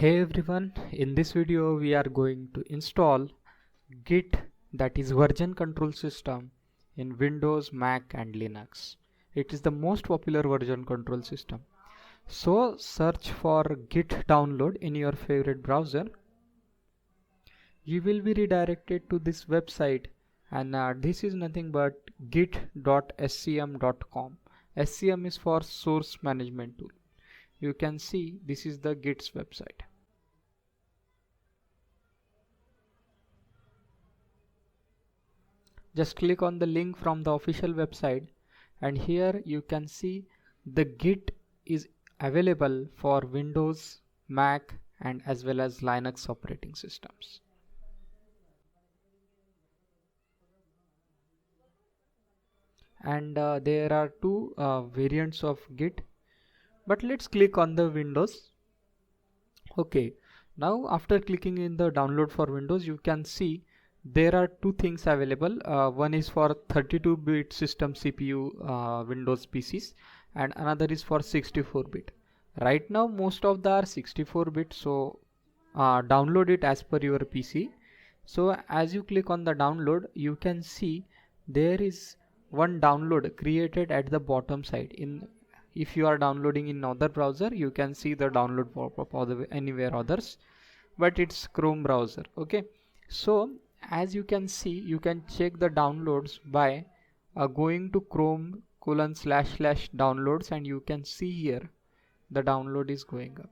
Hey everyone, in this video we are going to install Git, that is version control system, in Windows, Mac and Linux. It is the most popular version control system. So search for Git download in your favorite browser. You will be redirected to this website, and this is nothing but git.scm.com. SCM is for source management tool. You can see this is the Git's website. Just click on the link from the official website, and here you can see the Git is available for Windows, Mac and as well as Linux operating systems. And there are two variants of Git, but let's click on the Windows. Okay, now after clicking in the download for Windows, you can see there are two things available. One is for 32-bit system CPU Windows PCs, and another is for 64-bit. Right now most of the are 64-bit, so download it as per your PC. So as you click on the download, you can see there is one download created at the bottom side. If you are downloading in other browser, you can see the download pop-up anywhere others, but it's Chrome browser. Okay, so as you can see, you can check the downloads by going to Chrome://downloads, and you can see here the download is going up.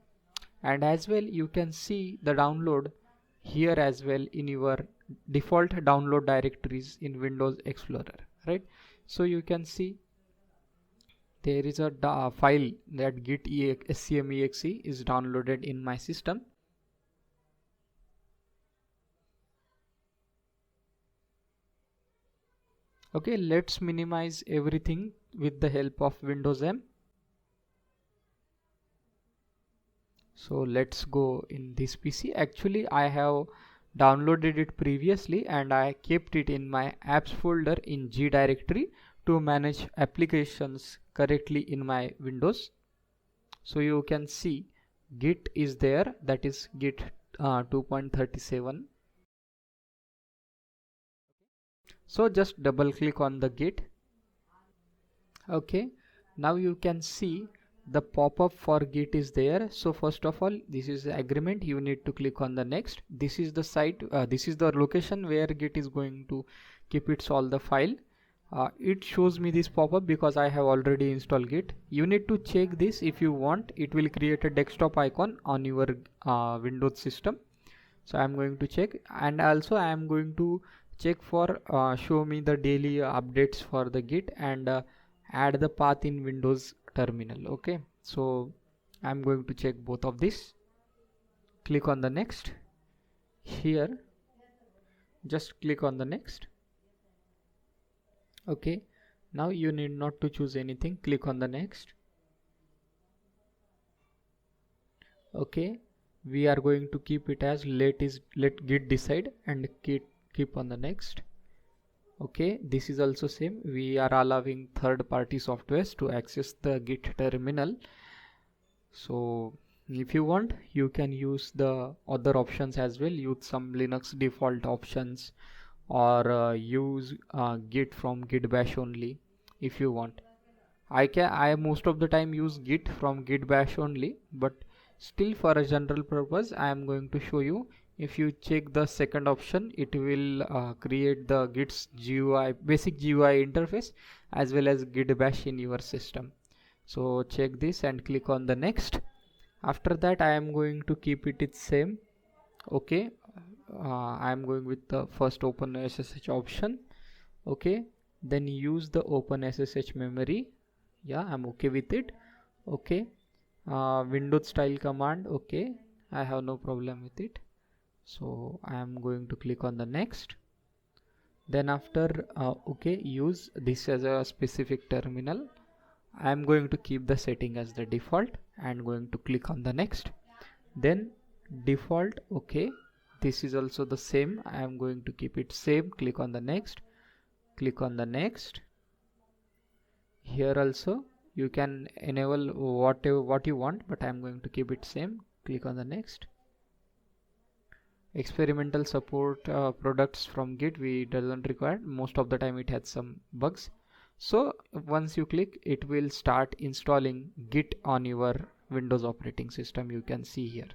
And as well you can see the download here as well in your default download directories in Windows Explorer, right? So you can see there is a file that git scm.exe is downloaded in my system. Okay, let's minimize everything with the help of Windows M. So let's go in this PC. Actually I have downloaded it previously and I kept it in my apps folder in G directory to manage applications correctly in my Windows. So you can see Git is there, that is Git 2.37. So just double click on the Git. Okay, now you can see the pop-up for Git is there. So first of all, this is the agreement. You need to click on the next. This is the site, this is the location where Git is going to keep its all the file. It shows me this pop-up because I have already installed Git. You need to check this if you want. It will create a desktop icon on your Windows system. So I am going to check, and also I am going to check for show me the daily updates for the Git, and add the path in Windows terminal. Okay, so I'm going to check both of this. Click on the next. Here just click on the next. Okay, now you need not to choose anything. Click on the next. Okay, we are going to keep it as let Git decide, and keep on the next. Okay, this is also same. We are allowing third-party softwares to access the Git terminal. So if you want, you can use the other options as well. Use some Linux default options, or use Git from Git bash only if you want. I most of the time use Git from Git bash only, but still for a general purpose I am going to show you. If you check the second option, it will create the Git's GUI, basic GUI interface, as well as Git bash in your system. So check this and click on the next. After that I am going to keep it same. Okay, I am going with the first open SSH option. Okay, then use the open SSH memory. Yeah, I'm okay with it. Okay, Windows style command. Okay, I have no problem with it. So I am going to click on the next. Then after okay, use this as a specific terminal. I am going to keep the setting as the default and going to click on the next. Then default. Okay, this is also the same. I am going to keep it same. Click on the next. Click on the next. Here also you can enable what you want, but I am going to keep it same. Click on the next. experimental support products from Git we doesn't require. Most of the time it has some bugs. So once you click, it will start installing Git on your Windows operating system. You can see here.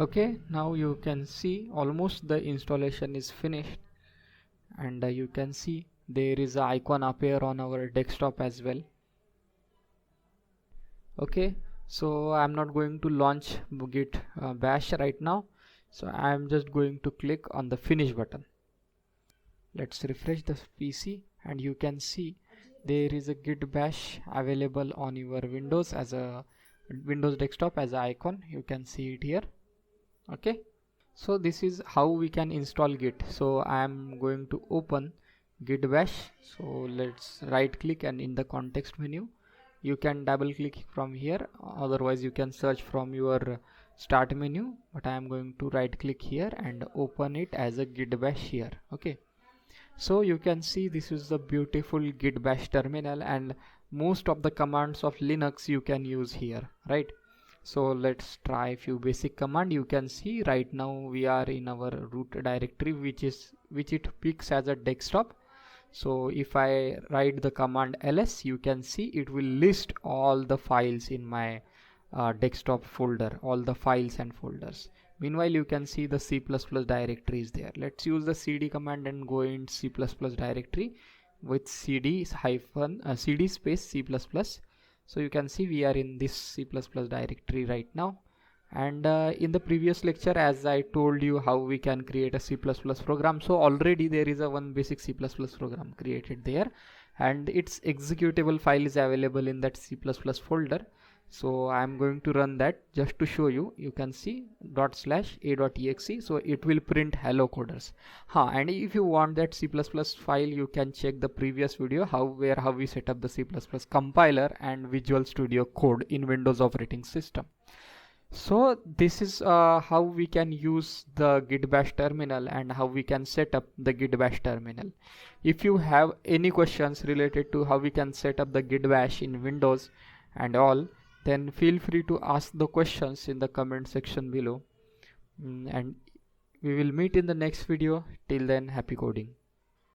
Okay, now you can see almost the installation is finished, and you can see there is an icon appear on our desktop as well. Okay, so I'm not going to launch Git bash right now, so I'm just going to click on the finish button. Let's refresh the PC, and you can see there is a Git bash available on your Windows as a Windows desktop as an icon. You can see it here. Okay, so this is how we can install Git. So I am going to open Git bash. So let's right click, and in the context menu you can double click from here, otherwise you can search from your start menu, but I am going to right click here and open it as a Git bash here. Okay, so you can see this is the beautiful Git bash terminal, and most of the commands of Linux you can use here, right? So let's try a few basic command. You can see right now we are in our root directory, which it picks as a desktop. So if I write the command ls, you can see it will list all the files in my desktop folder, all the files and folders. Meanwhile, you can see the C++ directory is there. Let's use the cd command and go in C++ directory with cd space C++. So you can see we are in this C++ directory right now. And in the previous lecture, as I told you how we can create a C++ program, so already there is a one basic C++ program created there, and its executable file is available in that C++ folder. So I am going to run that just to show you. You can see /a.exe, so it will print hello coders. And if you want that C++ file, you can check the previous video how we set up the C++ compiler and Visual Studio Code in Windows operating system. So this is how we can use the Git bash terminal and how we can set up the Git bash terminal. If you have any questions related to how we can set up the Git bash in Windows and all, then feel free to ask the questions in the comment section below. And we will meet in the next video. Till then, happy coding.